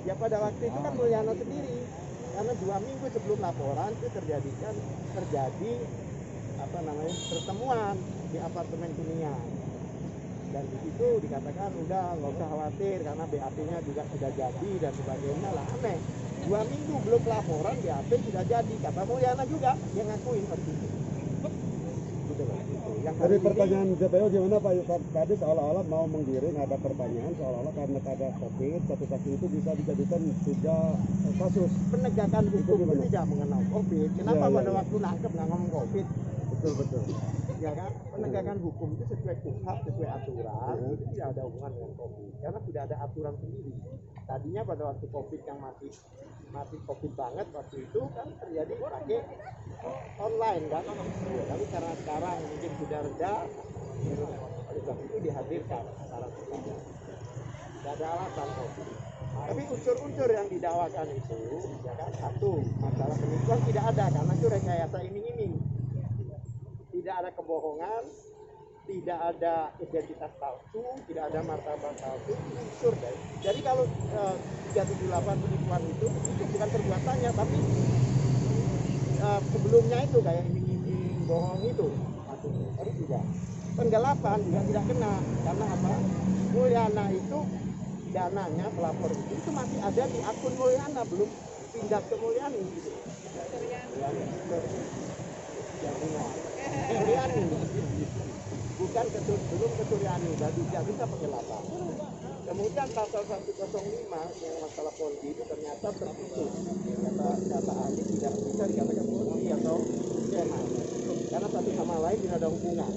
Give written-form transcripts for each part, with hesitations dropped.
Ya pada waktu itu kan Mulyana sendiri, karena 2 minggu sebelum laporan itu terjadi pertemuan di apartemen Kuningan. Dan di situ dikatakan udah nggak usah khawatir karena BAP-nya juga sudah jadi dan sebagainya lah. Aneh, 2 minggu belum laporan BAP sudah jadi, kata Mulyana juga, dia ngakuin seperti itu. Gitu loh. Dari pertanyaan JPO gimana Pak Yusuf? Tadi seolah-olah mau menggiring ada pertanyaan seolah-olah karena ada COVID satu saksi itu bisa dijadikan tiga kasus. Penegakan hukum itu tidak mengenal COVID. Kenapa Ya, pada waktu nangkep nggak ngomong COVID? Betul. Ya kan, penegakan hukum itu sesuai KUHP, sesuai aturan, itu tidak ada hubungan dengan COVID, karena sudah ada aturan sendiri. Tadinya pada waktu COVID yang masih COVID banget waktu itu kan terjadi pakai online kan, ya, tapi karena sekarang mungkin sudah reda, oleh sebab itu dihadirkan secara terbuka. Tidak ada alasan COVID. Tapi unsur-unsur yang didakwakan itu, ya kan, satu, masalah penipuan tidak ada karena itu rekayasa iming-iming. Tidak ada kebohongan, tidak ada identitas palsu, tidak ada martabat palsu, unsur dari. Jadi kalau 378 penipuan itu bukan perbuatannya, tapi sebelumnya itu kayak iming-iming bohong itu maksudnya. Tapi tidak. Penggelapan juga tidak kena karena apa? Mulyana itu dananya pelapor itu masih ada di akun Mulyana, belum pindah ke Mulyani gitu. Bukan belum ke Suryani, jadi tidak bisa penggelapan. Kemudian pasal 105 yang masalah polisi itu ternyata tertutup. Kata ahli tidak bisa dikatakan polisi atau skema, karena satu sama lain tidak ada hubungan.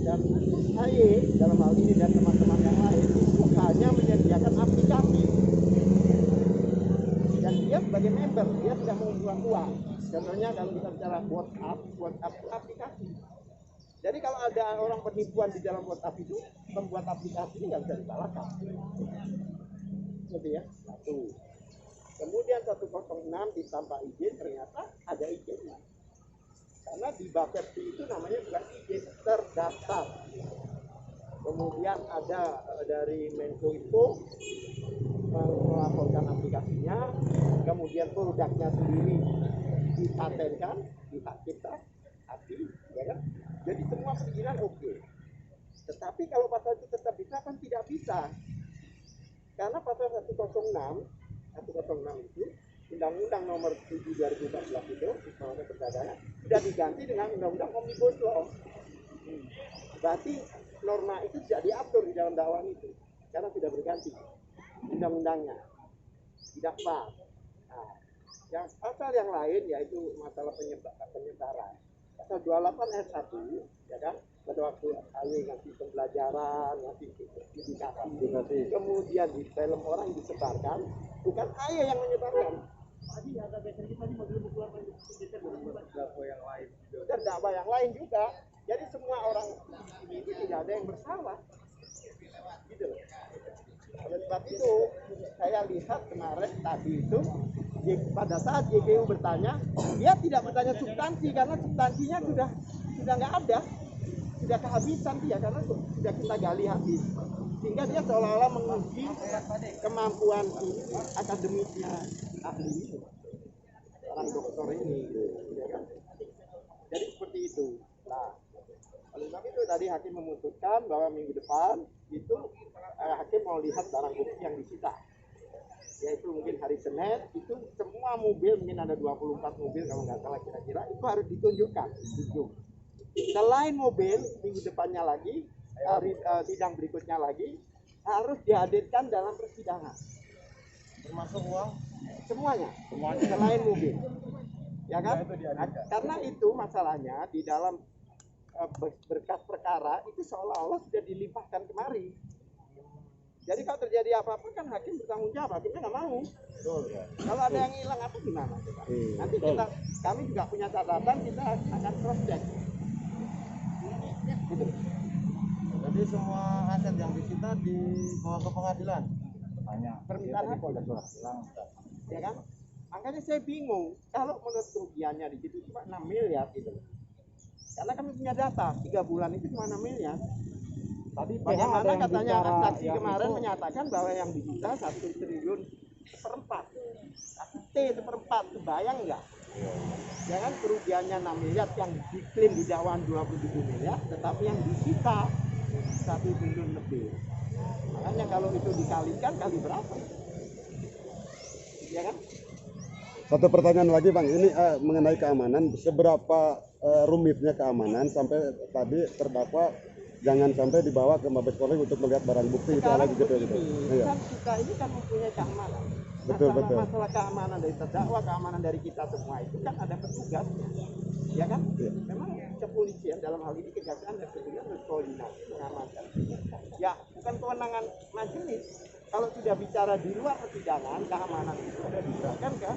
Dan saya dalam hal ini dan teman-teman yang lain itu hanya menyediakan aplikasi. Dan dia sebagai member, dia tidak mengumpulkan uang. Contohnya kalau kita bicara WhatsApp itu aplikasi. Jadi kalau ada orang penipuan di dalam WhatsApp itu, membuat aplikasi ini nggak bisa disalahkan. Gitu ya, satu. Kemudian 106 tanpa izin ternyata ada izinnya. Karena di Bapepti itu namanya bukan izin, terdaftar. Kemudian ada dari Menko Info melaporkan aplikasinya, kemudian produknya sendiri dipatenkan di hak kita, ya kan? Jadi semua perizinan oke. Tetapi kalau pasal itu tetap bisa kan tidak bisa. Karena pasal 106 itu Undang-Undang Nomor 7 2014 itu Undang-Undang Perdagangan sudah diganti dengan Undang-Undang Omnibus Law. Berarti norma itu tidak diatur di dalam dakwaan itu karena sudah berganti undang-undangnya, tidak pas. Nah, yang pasal yang lain yaitu masalah penyebaran. Pasal 28 ayat 1, ya kan? Pada waktu AY ngasih pembelajaran, ngasih edukasi, kemudian di film orang disebarkan, bukan AY yang menyebarkan. Tadi ada tadi mobil terdakwa yang lain juga. Jadi semua orang ini tidak ada yang bersalah. Gitu loh. Oleh sebab itu saya lihat kemarin tadi itu pada saat JPU bertanya, dia tidak bertanya substansi karena substansinya sudah nggak ada, sudah kehabisan dia karena sudah kita gali habis, sehingga dia seolah-olah menguji kemampuan akademisnya ahli ini, orang dokter ini, ya kan? Jadi seperti itu. Nah, oleh sebab itu tadi hakim memutuskan bahwa minggu depan itu hakim mau lihat barang bukti yang disita, yaitu mungkin hari Senin itu semua mobil, mungkin ada 24 mobil kalau nggak salah kira-kira, itu harus ditunjukkan. Selain mobil, minggu depannya lagi, hari sidang berikutnya lagi harus dihadirkan dalam persidangan. Termasuk uang? Semuanya. Selain mobil, ya kan? Karena itu masalahnya di dalam berkas perkara itu seolah-olah sudah dilimpahkan kemari. Jadi kalau terjadi apa-apa kan hakim bertanggung jawab, hakimnya nggak mau. Kalau ada yang hilang apa gimana? Nanti kami juga punya catatan, kita akan cross check. Gitu. Jadi semua aset yang disita dibawa ke pengadilan. Permintaan apa? Ya kan? Makanya saya bingung kalau menurut kerugiannya di situ cuma 6 miliar gitu. Karena kami punya data 3 bulan itu cuma 6 miliar. Tadi Bagaimana katanya saksi kemarin menyatakan bahwa yang disita 1 triliun seperempat, 1 T seperempat, kebayang nggak? Ya kan kerugiannya 6 miliar yang diklaim di dakwaan 27 miliar, tetapi yang disita 1 triliun lebih. Makanya kalau itu dikalikan kali berapa? Ya kan? Satu pertanyaan lagi Bang, ini mengenai keamanan, seberapa rumitnya keamanan sampai tadi terdakwa jangan sampai dibawa ke Mabes Polri untuk melihat barang bukti itu Sekarang lagi gitu. begini, Iya. kan kita ini kan mempunyai keamanan. Betul, betul. Masalah keamanan dari terdakwa, keamanan dari kita semua itu kan ada petugasnya, ya kan? Iya. Memang kepolisian dalam hal ini kejaksaan dan kepolisian berkoordinasi mengamankan. Ya, bukan kewenangan majelis. Kalau sudah bicara di luar persidangan, keamanan itu sudah diserahkan ke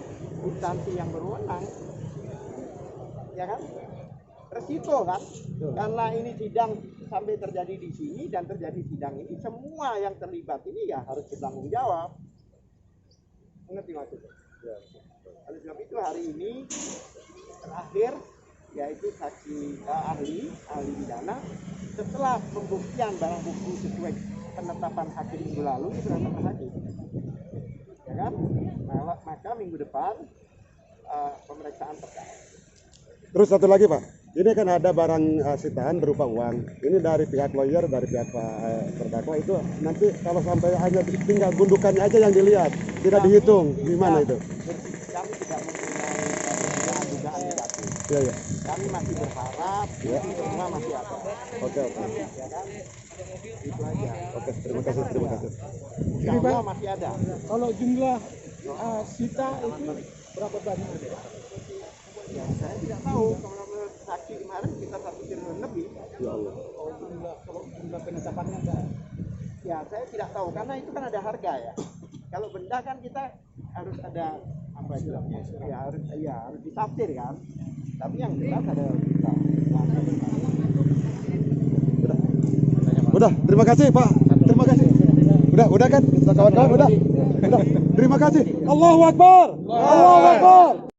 instansi yang berwenang, ya kan? Resiko kan? Karena ini sidang sampai terjadi di sini dan terjadi sidang ini, semua yang terlibat ini ya harus bertanggung jawab. Mengerti maksudnya? Ya. Oleh sebab itu hari ini terakhir yaitu saksi ahli pidana setelah pembuktian barang bukti sesuai penetapan hakim minggu lalu itu penetapan hakim, ya kan? Maka minggu depan pemeriksaan terkait. Terus satu lagi Pak, ini kan ada barang sitaan berupa uang. Ini dari pihak lawyer, dari pihak terdakwa itu nanti kalau sampai hanya tinggal gundukannya aja yang dilihat, tidak dihitung, gimana itu? Kami tidak mempunyai dugaan negatif. Iya, iya. Kami masih berharap Ya. semua masih ada. Oke. Ya kan? Itu aja. Oke, terima kasih. Insya Allah masih ada. Kalau jumlah sita itu berapa banyak? Ya, saya tidak tahu. Kalau menurut saksi kemarin kita 1 triliun lebih. Ya Allah. Kalau jumlah penetapannya enggak? Ya, saya tidak tahu karena itu kan ada harga ya. Kalau benda kan kita harus ada apa istilahnya? Ya harus ditafsir kan. Tapi yang jelas ada kita. Udah, terima kasih Pak. Terima kasih. Udah kan? Kawan-kawan udah. Terima kasih. Allahu Akbar. Allahu Akbar.